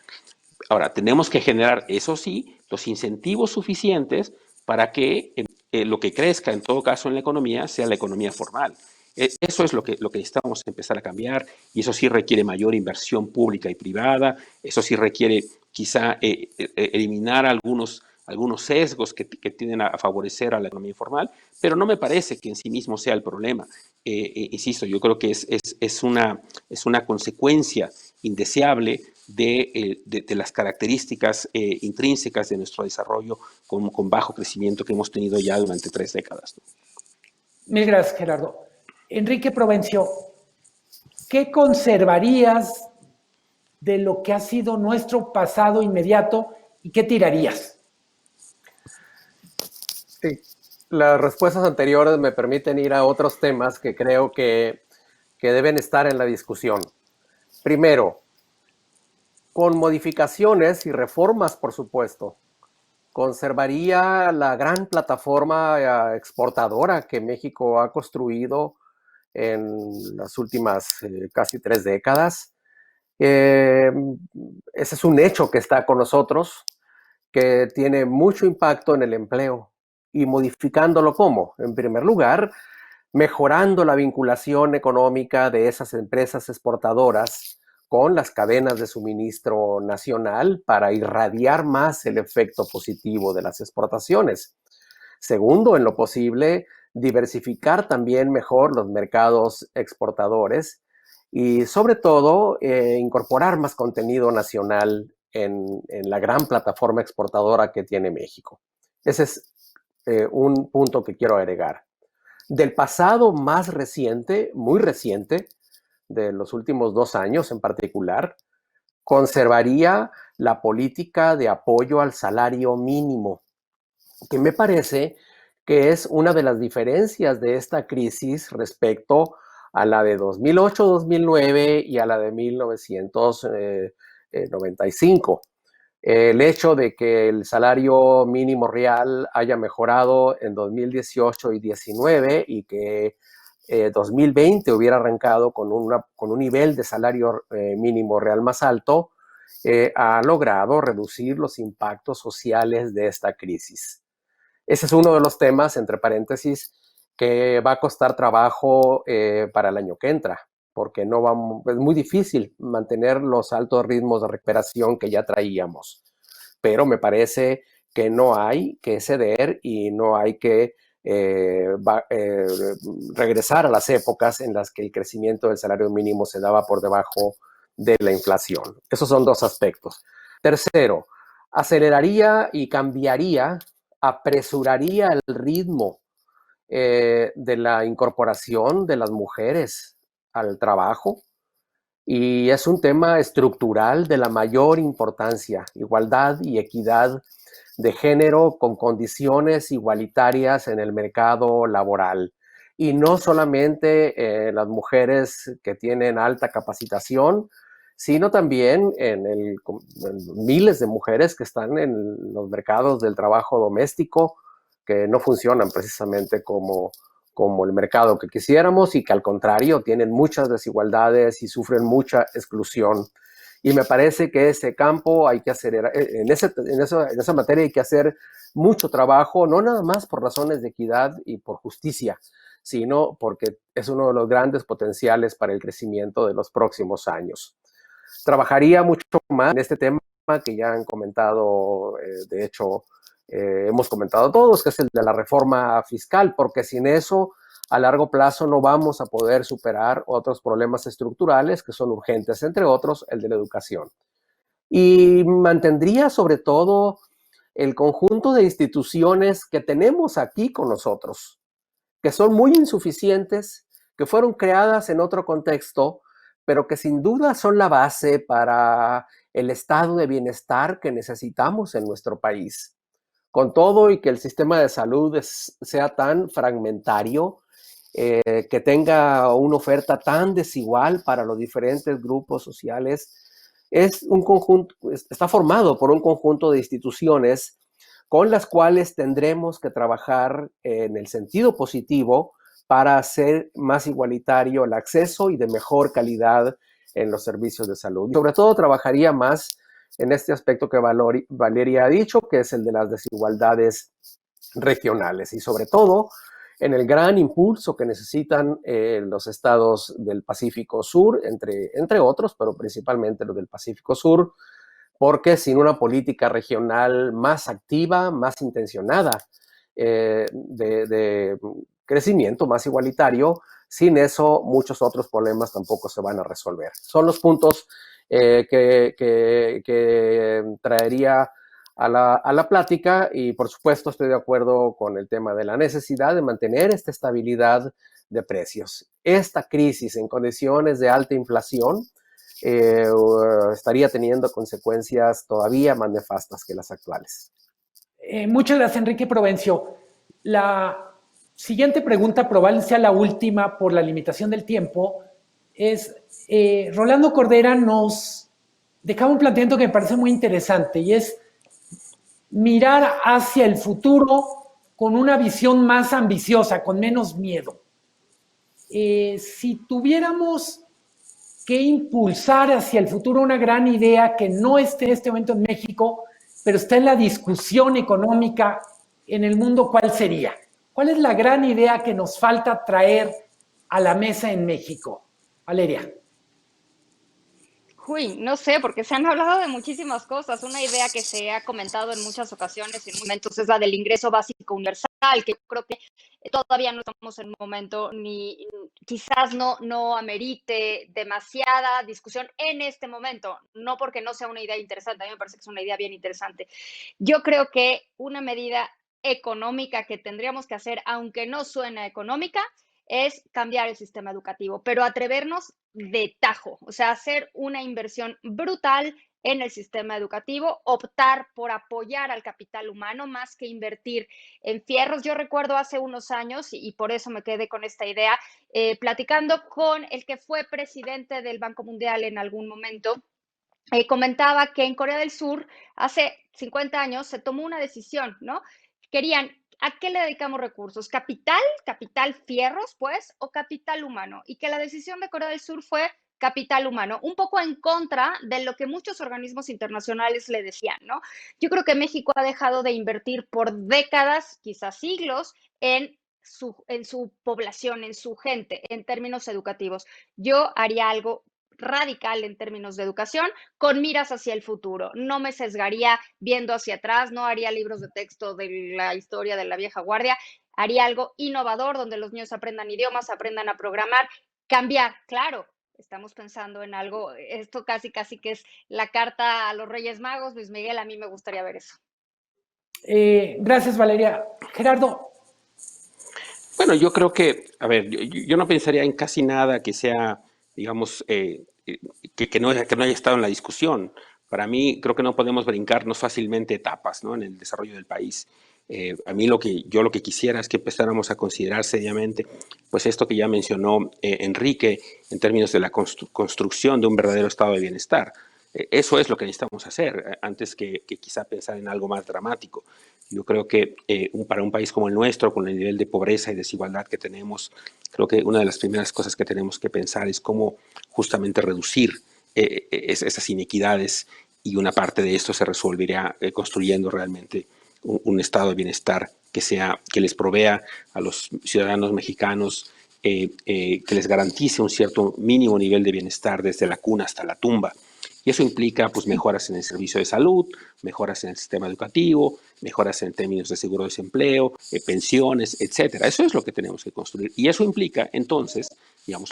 Ahora, tenemos que generar, eso sí, los incentivos suficientes para que lo que crezca, en todo caso, en la economía, sea la economía formal. Eso es lo que necesitamos empezar a cambiar y eso sí requiere mayor inversión pública y privada, eso sí requiere quizá eliminar algunos algunos sesgos que tienden a favorecer a la economía informal, pero no me parece que en sí mismo sea el problema. Insisto, yo creo que es una consecuencia indeseable de las características intrínsecas de nuestro desarrollo con bajo crecimiento que hemos tenido ya durante 3 décadas, ¿no? Mil gracias, Gerardo. Enrique Provencio, ¿qué conservarías de lo que ha sido nuestro pasado inmediato y qué tirarías? Sí, las respuestas anteriores me permiten ir a otros temas que creo que deben estar en la discusión. Primero, con modificaciones y reformas, por supuesto, conservaría la gran plataforma exportadora que México ha construido en las últimas casi 3 décadas. Ese es un hecho que está con nosotros, que tiene mucho impacto en el empleo y modificándolo ¿cómo? En primer lugar, mejorando la vinculación económica de esas empresas exportadoras con las cadenas de suministro nacional para irradiar más el efecto positivo de las exportaciones. Segundo, en lo posible, diversificar también mejor los mercados exportadores y sobre todo incorporar más contenido nacional en la gran plataforma exportadora que tiene México. Ese es un punto que quiero agregar. Del pasado más reciente, muy reciente, de los últimos 2 años en particular, conservaría la política de apoyo al salario mínimo, que me parece que es una de las diferencias de esta crisis respecto a la de 2008-2009 y a la de 1995. El hecho de que el salario mínimo real haya mejorado en 2018 y 2019 y que 2020 hubiera arrancado con un nivel de salario mínimo real más alto, ha logrado reducir los impactos sociales de esta crisis. Ese es uno de los temas, entre paréntesis, que va a costar trabajo para el año que entra, porque es muy difícil mantener los altos ritmos de recuperación que ya traíamos. Pero me parece que no hay que ceder y no hay que regresar a las épocas en las que el crecimiento del salario mínimo se daba por debajo de la inflación. Esos son 2 aspectos. Tercero, aceleraría y cambiaría, apresuraría el ritmo de la incorporación de las mujeres al trabajo. Y es un tema estructural de la mayor importancia, igualdad y equidad de género con condiciones igualitarias en el mercado laboral. Y no solamente las mujeres que tienen alta capacitación, sino también en miles de mujeres que están en los mercados del trabajo doméstico, que no funcionan precisamente como el mercado que quisiéramos y que al contrario tienen muchas desigualdades y sufren mucha exclusión. Y me parece que ese campo hay que hacer, en esa materia hay que hacer mucho trabajo, no nada más por razones de equidad y por justicia, sino porque es uno de los grandes potenciales para el crecimiento de los próximos años. Trabajaría mucho más en este tema que ya han comentado, de hecho, hemos comentado todos, que es el de la reforma fiscal, porque sin eso, a largo plazo no vamos a poder superar otros problemas estructurales que son urgentes, entre otros, el de la educación. Y mantendría sobre todo el conjunto de instituciones que tenemos aquí con nosotros, que son muy insuficientes, que fueron creadas en otro contexto, pero que sin duda son la base para el estado de bienestar que necesitamos en nuestro país. Con todo y que el sistema de salud sea tan fragmentario, que tenga una oferta tan desigual para los diferentes grupos sociales, está formado por un conjunto de instituciones con las cuales tendremos que trabajar en el sentido positivo para hacer más igualitario el acceso y de mejor calidad en los servicios de salud. Sobre todo trabajaría más en este aspecto que Valeria ha dicho, que es el de las desigualdades regionales y sobre todo en el gran impulso que necesitan los estados del Pacífico Sur, entre otros, pero principalmente los del Pacífico Sur, porque sin una política regional más activa, más intencionada, de crecimiento más igualitario, sin eso muchos otros problemas tampoco se van a resolver. Son los puntos que traería a la plática, y por supuesto estoy de acuerdo con el tema de la necesidad de mantener esta estabilidad de precios. Esta crisis en condiciones de alta inflación estaría teniendo consecuencias todavía más nefastas que las actuales. Muchas gracias, Enrique Provencio. La siguiente pregunta, probablemente sea la última por la limitación del tiempo, es Rolando Cordera nos dejaba un planteamiento que me parece muy interesante, y es mirar hacia el futuro con una visión más ambiciosa, con menos miedo. Si tuviéramos que impulsar hacia el futuro una gran idea que no esté en este momento en México, pero está en la discusión económica en el mundo, ¿cuál sería? ¿Cuál es la gran idea que nos falta traer a la mesa en México? Valeria. Uy, no sé, porque se han hablado de muchísimas cosas. Una idea que se ha comentado en muchas ocasiones y en momentos es la del ingreso básico universal, que yo creo que todavía no estamos en un momento ni quizás no amerite demasiada discusión en este momento, no porque no sea una idea interesante, a mí me parece que es una idea bien interesante. Yo creo que una medida económica que tendríamos que hacer, aunque no suena económica, es cambiar el sistema educativo, pero atrevernos de tajo, o sea, hacer una inversión brutal en el sistema educativo, optar por apoyar al capital humano más que invertir en fierros. Yo recuerdo hace unos años, y por eso me quedé con esta idea, platicando con el que fue presidente del Banco Mundial en algún momento, comentaba que en Corea del Sur hace 50 años se tomó una decisión, ¿no? Querían, ¿a qué le dedicamos recursos? ¿Capital fierros, pues, o capital humano? Y que la decisión de Corea del Sur fue capital humano, un poco en contra de lo que muchos organismos internacionales le decían, ¿no? Yo creo que México ha dejado de invertir por décadas, quizás siglos, en su población, en su gente, en términos educativos. Yo haría algo radical en términos de educación, con miras hacia el futuro. No me sesgaría viendo hacia atrás, no haría libros de texto de la historia de la vieja guardia, haría algo innovador donde los niños aprendan idiomas, aprendan a programar, cambiar, claro. Estamos pensando en algo, esto casi que es la carta a los Reyes Magos, Luis Miguel, a mí me gustaría ver eso. Gracias, Valeria. Gerardo. Bueno, yo creo que, a ver, yo no pensaría en casi nada que sea, digamos, que no haya estado en la discusión. Para mí, creo que no podemos brincarnos fácilmente etapas, ¿no?, en el desarrollo del país. A mí lo que quisiera es que empezáramos a considerar seriamente, pues esto que ya mencionó Enrique, en términos de la construcción de un verdadero estado de bienestar. Eso es lo que necesitamos hacer, antes que quizá pensar en algo más dramático. Yo creo que para un país como el nuestro, con el nivel de pobreza y desigualdad que tenemos, creo que una de las primeras cosas que tenemos que pensar es cómo justamente reducir esas inequidades, y una parte de esto se resolvería construyendo realmente un estado de bienestar que les provea a los ciudadanos mexicanos, que les garantice un cierto mínimo nivel de bienestar desde la cuna hasta la tumba. Y eso implica pues mejoras en el servicio de salud, mejoras en el sistema educativo, mejoras en términos de seguro de desempleo, pensiones, etcétera. Eso es lo que tenemos que construir. Y eso implica, entonces, digamos,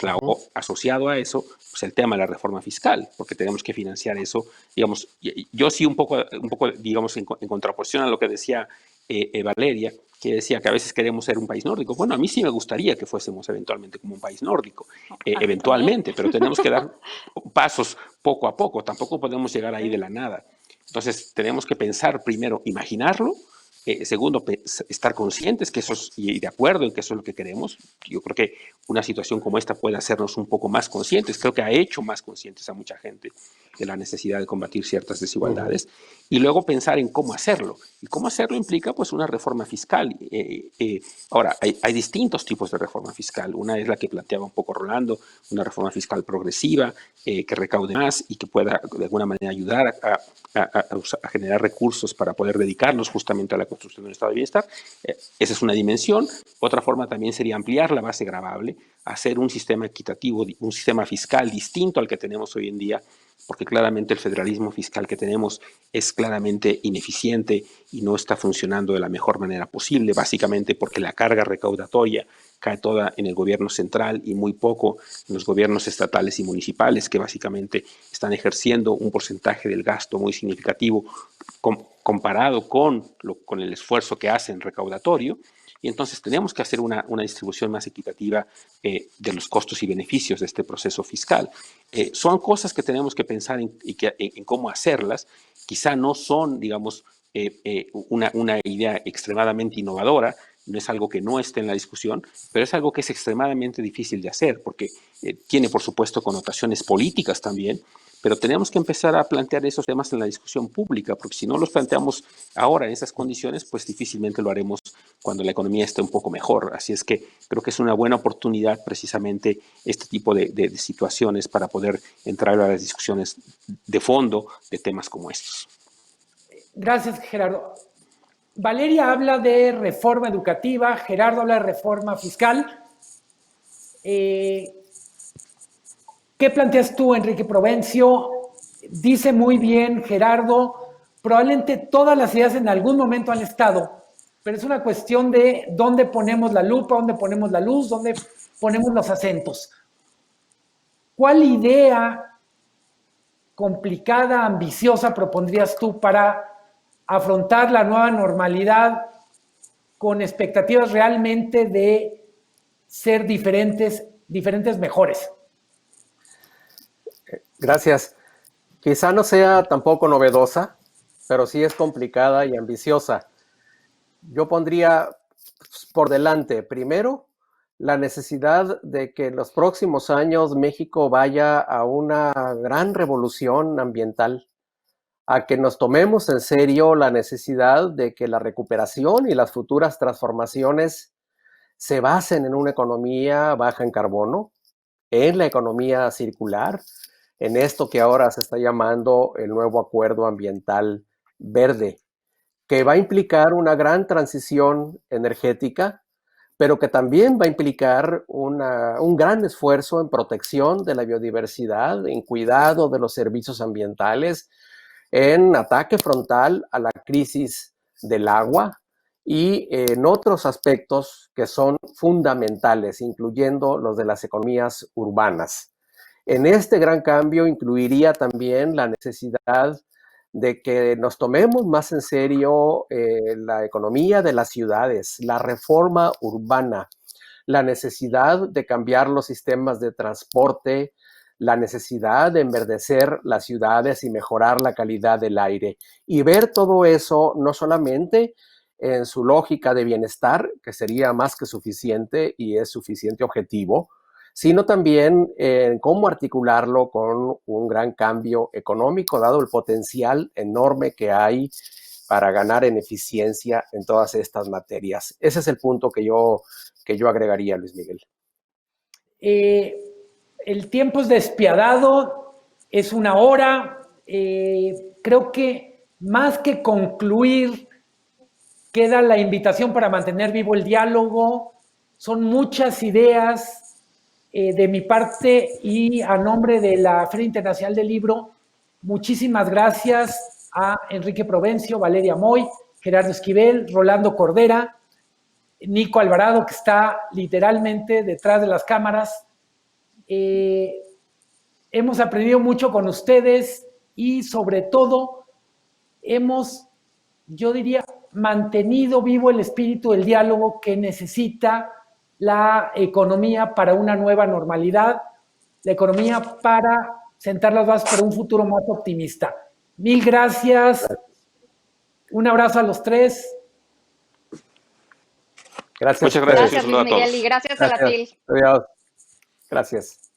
asociado a eso, pues el tema de la reforma fiscal, porque tenemos que financiar eso. Digamos, yo sí un poco digamos, en contraposición a lo que decía Valeria, que decía que a veces queremos ser un país nórdico. Bueno, a mí sí me gustaría que fuésemos eventualmente como un país nórdico, eventualmente, pero tenemos que dar pasos poco a poco, tampoco podemos llegar ahí de la nada. Entonces, tenemos que pensar primero, imaginarlo, segundo, estar conscientes que eso es, y de acuerdo en que eso es lo que queremos. Yo creo que una situación como esta puede hacernos un poco más conscientes, creo que ha hecho más conscientes a mucha gente de la necesidad de combatir ciertas desigualdades, y luego pensar en cómo hacerlo. Y cómo hacerlo implica pues una reforma fiscal. Ahora, hay distintos tipos de reforma fiscal. Una es la que planteaba un poco Rolando, una reforma fiscal progresiva, que recaude más y que pueda de alguna manera ayudar a generar recursos para poder dedicarlos justamente a la construcción de un estado de bienestar. Esa es una dimensión. Otra forma también sería ampliar la base gravable, hacer un sistema equitativo, un sistema fiscal distinto al que tenemos hoy en día, porque claramente el federalismo fiscal que tenemos es claramente ineficiente y no está funcionando de la mejor manera posible, básicamente porque la carga recaudatoria cae toda en el gobierno central y muy poco en los gobiernos estatales y municipales, que básicamente están ejerciendo un porcentaje del gasto muy significativo comparado con el esfuerzo que hacen recaudatorio. Y entonces tenemos que hacer una distribución más equitativa de los costos y beneficios de este proceso fiscal. Son cosas que tenemos que pensar en cómo hacerlas. Quizá no son, digamos, una idea extremadamente innovadora, no es algo que no esté en la discusión, pero es algo que es extremadamente difícil de hacer, porque tiene, por supuesto, connotaciones políticas también, pero tenemos que empezar a plantear esos temas en la discusión pública, porque si no los planteamos ahora en esas condiciones, pues difícilmente lo haremos cuando la economía esté un poco mejor. Así es que creo que es una buena oportunidad precisamente este tipo de situaciones para poder entrar a las discusiones de fondo de temas como estos. Gracias, Gerardo. Valeria habla de reforma educativa, Gerardo habla de reforma fiscal. ¿Qué planteas tú, Enrique Provencio? Dice muy bien Gerardo, probablemente todas las ideas en algún momento han estado, pero es una cuestión de dónde ponemos la lupa, dónde ponemos la luz, dónde ponemos los acentos. ¿Cuál idea complicada, ambiciosa propondrías tú para afrontar la nueva normalidad con expectativas realmente de ser diferentes mejores? Gracias. Quizá no sea tampoco novedosa, pero sí es complicada y ambiciosa. Yo pondría por delante, primero, la necesidad de que en los próximos años México vaya a una gran revolución ambiental, a que nos tomemos en serio la necesidad de que la recuperación y las futuras transformaciones se basen en una economía baja en carbono, en la economía circular, en esto que ahora se está llamando el nuevo Acuerdo Ambiental Verde, que va a implicar una gran transición energética, pero que también va a implicar un gran esfuerzo en protección de la biodiversidad, en cuidado de los servicios ambientales, en ataque frontal a la crisis del agua y en otros aspectos que son fundamentales, incluyendo los de las economías urbanas. En este gran cambio incluiría también la necesidad de que nos tomemos más en serio la economía de las ciudades, la reforma urbana, la necesidad de cambiar los sistemas de transporte, la necesidad de enverdecer las ciudades y mejorar la calidad del aire. Y ver todo eso no solamente en su lógica de bienestar, que sería más que suficiente y es suficiente objetivo, sino también en cómo articularlo con un gran cambio económico, dado el potencial enorme que hay para ganar en eficiencia en todas estas materias. Ese es el punto que yo agregaría, Luis Miguel. El tiempo es despiadado, es una hora. Creo que más que concluir, queda la invitación para mantener vivo el diálogo. Son muchas ideas. De mi parte y a nombre de la Feria Internacional del Libro, muchísimas gracias a Enrique Provencio, Valeria Moy, Gerardo Esquivel, Rolando Cordera, Nico Alvarado, que está literalmente detrás de las cámaras. Hemos aprendido mucho con ustedes y sobre todo hemos, yo diría, mantenido vivo el espíritu del diálogo que necesita la economía para una nueva normalidad, la economía para sentar las bases para un futuro más optimista. Mil gracias. Un abrazo a los tres. Gracias. Muchas gracias. Gracias, Luis Miguel, y gracias a la FIL. Adiós. Gracias.